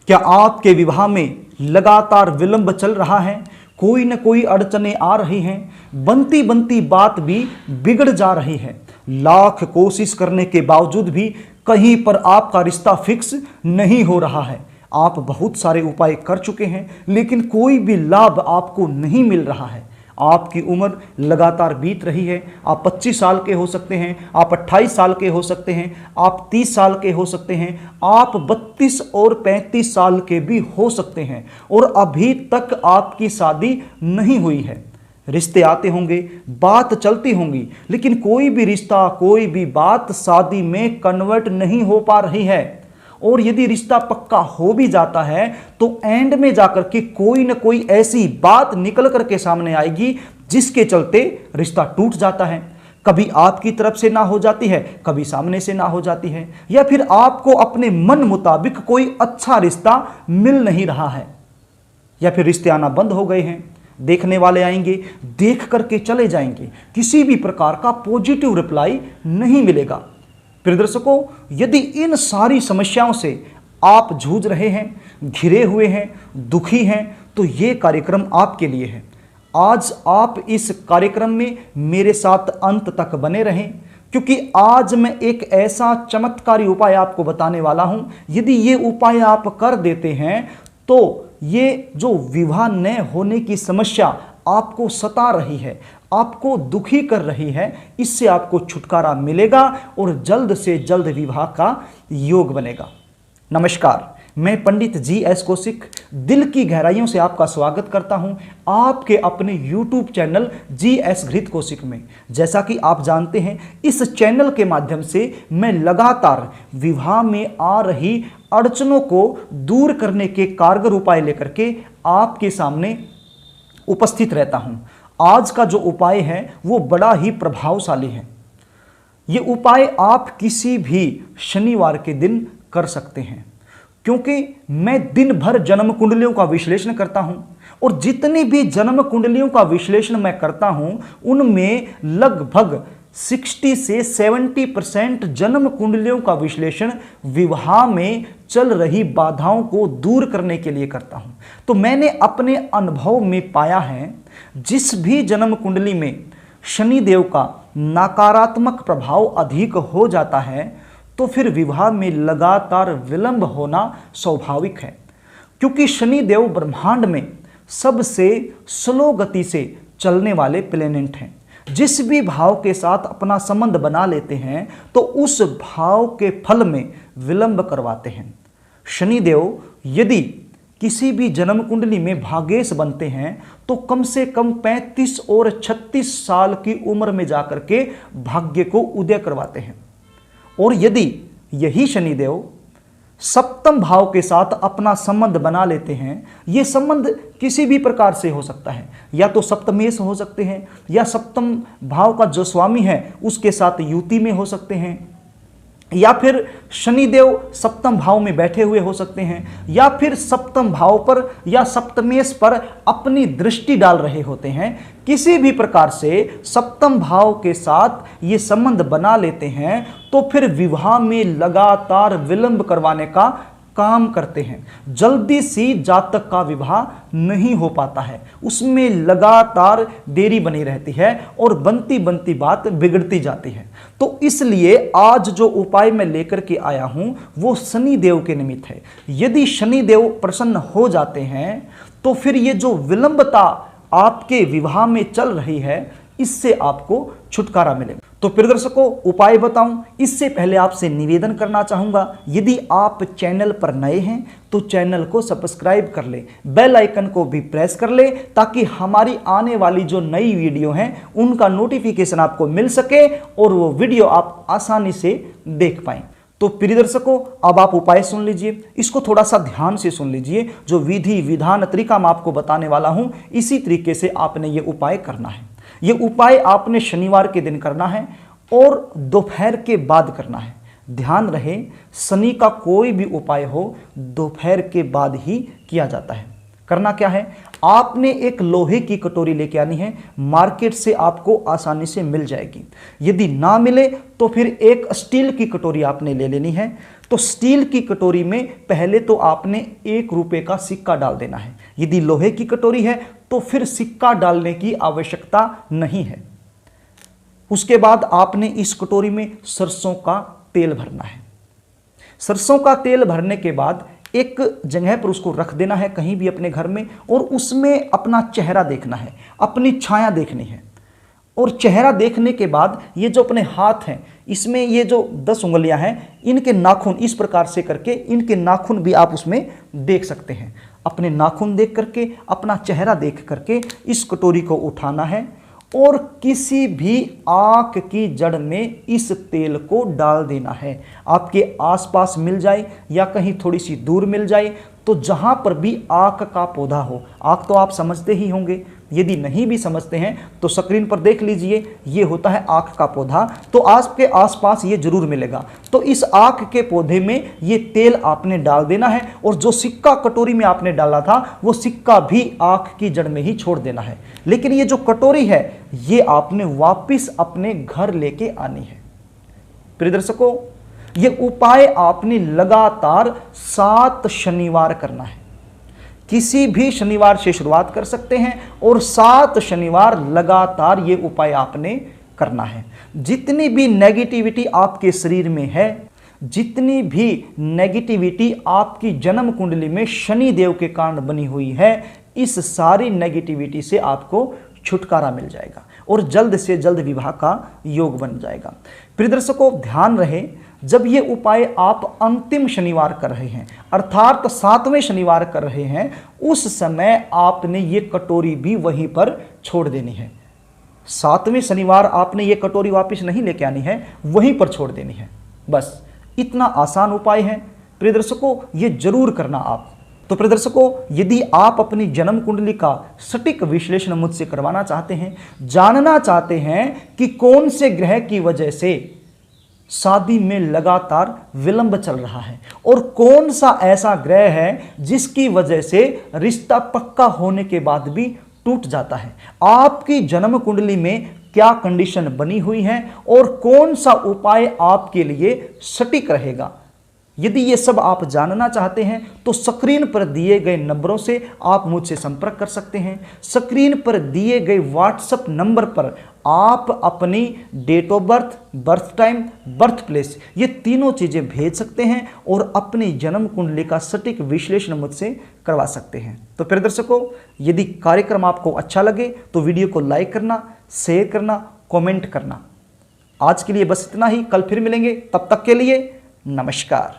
क्या आपके विवाह में लगातार विलंब चल रहा है? कोई न कोई अड़चनें आ रही हैं, बनती बनती बात भी बिगड़ जा रही है। लाख कोशिश करने के बावजूद भी कहीं पर आपका रिश्ता फिक्स नहीं हो रहा है। आप बहुत सारे उपाय कर चुके हैं, लेकिन कोई भी लाभ आपको नहीं मिल रहा है। आपकी उम्र लगातार बीत रही है। आप 25 साल के हो सकते हैं, आप 28 साल के हो सकते हैं, आप 30 साल के हो सकते हैं, आप 32 और 35 साल के भी हो सकते हैं, और अभी तक आपकी शादी नहीं हुई है। रिश्ते आते होंगे, बात चलती होंगी, लेकिन कोई भी रिश्ता, कोई भी बात शादी में कन्वर्ट नहीं हो पा रही है। और यदि रिश्ता पक्का हो भी जाता है तो एंड में जाकर के कोई न कोई ऐसी बात निकल करके सामने आएगी जिसके चलते रिश्ता टूट जाता है। कभी आपकी तरफ से ना हो जाती है, कभी सामने से ना हो जाती है, या फिर आपको अपने मन मुताबिक कोई अच्छा रिश्ता मिल नहीं रहा है, या फिर रिश्ते आना बंद हो गए हैं। देखने वाले आएंगे, देख करके चले जाएंगे, किसी भी प्रकार का पॉजिटिव रिप्लाई नहीं मिलेगा। प्रिय दर्शकों, यदि इन सारी समस्याओं से आप जूझ रहे हैं, घिरे हुए हैं, दुखी हैं, तो ये कार्यक्रम आपके लिए है। आज आप इस कार्यक्रम में मेरे साथ अंत तक बने रहें, क्योंकि आज मैं एक ऐसा चमत्कारी उपाय आपको बताने वाला हूं। यदि ये उपाय आप कर देते हैं तो ये जो विवाह न होने की समस्या आपको सता रही है, आपको दुखी कर रही है, इससे आपको छुटकारा मिलेगा और जल्द से जल्द विवाह का योग बनेगा। नमस्कार, मैं पंडित जी.एस. कौशिक दिल की गहराइयों से आपका स्वागत करता हूं आपके अपने YouTube चैनल जी.एस. घृत कौशिक में। जैसा कि आप जानते हैं, इस चैनल के माध्यम से मैं लगातार विवाह में आ रही अड़चनों को दूर करने के कारगर उपाय लेकर के आपके सामने उपस्थित रहता हूं। आज का जो उपाय है वो बड़ा ही प्रभावशाली है। ये उपाय आप किसी भी शनिवार के दिन कर सकते हैं, क्योंकि मैं दिन भर जन्म कुंडलियों का विश्लेषण करता हूं, और जितनी भी जन्म कुंडलियों का विश्लेषण मैं करता हूं उनमें लगभग 60 से 70% जन्म कुंडलियों का विश्लेषण विवाह में चल रही बाधाओं को दूर करने के लिए करता हूं। तो मैंने अपने अनुभव में पाया है, जिस भी जन्म कुंडली में शनिदेव का नकारात्मक प्रभाव अधिक हो जाता है तो फिर विवाह में लगातार विलंब होना स्वाभाविक है, क्योंकि शनिदेव ब्रह्मांड में सबसे स्लो गति से चलने वाले प्लेनेट हैं। जिस भी भाव के साथ अपना संबंध बना लेते हैं तो उस भाव के फल में विलंब करवाते हैं। शनिदेव यदि किसी भी जन्म कुंडली में भाग्येश बनते हैं तो कम से कम 35 और 36 साल की उम्र में जाकर के भाग्य को उदय करवाते हैं। और यदि यही शनिदेव सप्तम भाव के साथ अपना संबंध बना लेते हैं, ये संबंध किसी भी प्रकार से हो सकता है, या तो सप्तमेश हो सकते हैं, या सप्तम भाव का जो स्वामी है उसके साथ युति में हो सकते हैं, या फिर शनिदेव सप्तम भाव में बैठे हुए हो सकते हैं, या फिर सप्तम भाव पर या सप्तमेश पर अपनी दृष्टि डाल रहे होते हैं। किसी भी प्रकार से सप्तम भाव के साथ ये संबंध बना लेते हैं तो फिर विवाह में लगातार विलंब करवाने का काम करते हैं। जल्दी सी जातक का विवाह नहीं हो पाता है, उसमें लगातार देरी बनी रहती है और बनती बनती बात बिगड़ती जाती है। तो इसलिए आज जो उपाय मैं लेकर के आया हूं वो शनिदेव के निमित्त है। यदि शनिदेव प्रसन्न हो जाते हैं तो फिर ये जो विलंबता आपके विवाह में चल रही है इससे आपको छुटकारा मिलेगा। तो प्रिय दर्शकों, उपाय बताऊं इससे पहले आपसे निवेदन करना चाहूंगा, यदि आप चैनल पर नए हैं तो चैनल को सब्सक्राइब कर ले, बेल आइकन को भी प्रेस कर ले, ताकि हमारी आने वाली जो नई वीडियो हैं उनका नोटिफिकेशन आपको मिल सके और वो वीडियो आप आसानी से देख पाएं। तो प्रिय दर्शकों, अब आप उपाय सुन लीजिए, इसको थोड़ा सा ध्यान से सुन लीजिए। जो विधि विधान तरीका मैं आपको बताने वाला हूं इसी तरीके से आपने ये उपाय करना है। ये उपाय आपने शनिवार के दिन करना है और दोपहर के बाद करना है। ध्यान रहे, शनि का कोई भी उपाय हो दोपहर के बाद ही किया जाता है। करना क्या है, आपने एक लोहे की कटोरी लेके आनी है, मार्केट से आपको आसानी से मिल जाएगी। यदि ना मिले तो फिर एक स्टील की कटोरी आपने ले लेनी है। तो स्टील की कटोरी में पहले तो आपने 1 रुपए का सिक्का डाल देना है। यदि लोहे की कटोरी है तो फिर सिक्का डालने की आवश्यकता नहीं है। उसके बाद आपने इस कटोरी में सरसों का तेल भरना है। सरसों का तेल भरने के बाद एक जगह पर उसको रख देना है कहीं भी अपने घर में, और उसमें अपना चेहरा देखना है, अपनी छाया देखनी है। और चेहरा देखने के बाद ये जो अपने हाथ हैं, इसमें ये जो 10 उंगलियां हैं, इनके नाखून इस प्रकार से करके इनके नाखून भी आप उसमें देख सकते हैं। अपने नाखून देख करके, अपना चेहरा देख करके इस कटोरी को उठाना है और किसी भी आक की जड़ में इस तेल को डाल देना है। आपके आसपास मिल जाए या कहीं थोड़ी सी दूर मिल जाए, तो जहां पर भी आक का पौधा हो, आक तो आप समझते ही होंगे, यदि नहीं भी समझते हैं तो स्क्रीन पर देख लीजिए, ये होता है आक का पौधा, तो आपके आसपास ये जरूर मिलेगा। तो इस आक के पौधे में ये तेल आपने डाल देना है, और जो सिक्का कटोरी में आपने डाला था वो सिक्का भी आक की जड़ में ही छोड़ देना है। लेकिन ये जो कटोरी है ये आपने वापिस अपने घर लेके आनी है। प्रिय दर्शकों, ये उपाय आपने लगातार 7 शनिवार करना है। किसी भी शनिवार से शुरुआत कर सकते हैं और 7 शनिवार लगातार ये उपाय आपने करना है। जितनी भी नेगेटिविटी आपके शरीर में है, जितनी भी नेगेटिविटी आपकी जन्म कुंडली में शनि देव के कारण बनी हुई है, इस सारी नेगेटिविटी से आपको छुटकारा मिल जाएगा और जल्द से जल्द विवाह का योग बन जाएगा। प्रिय दर्शकों, ध्यान रहे, जब ये उपाय आप अंतिम शनिवार कर रहे हैं, अर्थात 7वें शनिवार कर रहे हैं, उस समय आपने ये कटोरी भी वहीं पर छोड़ देनी है। 7वें शनिवार आपने ये कटोरी वापस नहीं लेके आनी है, वहीं पर छोड़ देनी है। बस इतना आसान उपाय है। प्रिय दर्शकों, ये जरूर करना आप। तो प्रिय दर्शकों, यदि आप अपनी जन्म कुंडली का सटीक विश्लेषण मुझसे करवाना चाहते हैं, जानना चाहते हैं कि कौन से ग्रह की वजह से शादी में लगातार विलंब चल रहा है और कौन सा ऐसा ग्रह है जिसकी वजह से रिश्ता पक्का होने के बाद भी टूट जाता है, आपकी जन्म कुंडली में क्या कंडीशन बनी हुई है और कौन सा उपाय आपके लिए सटीक रहेगा, यदि ये सब आप जानना चाहते हैं तो स्क्रीन पर दिए गए नंबरों से आप मुझसे संपर्क कर सकते हैं। स्क्रीन पर दिए गए व्हाट्सएप नंबर पर आप अपनी date of birth, birth time, birth place, ये तीनों चीज़ें भेज सकते हैं और अपनी जन्म कुंडली का सटीक विश्लेषण मुझसे करवा सकते हैं। तो प्रिय दर्शकों, यदि कार्यक्रम आपको अच्छा लगे तो वीडियो को लाइक करना, शेयर करना, कमेंट करना। आज के लिए बस इतना ही, कल फिर मिलेंगे, तब तक के लिए नमस्कार।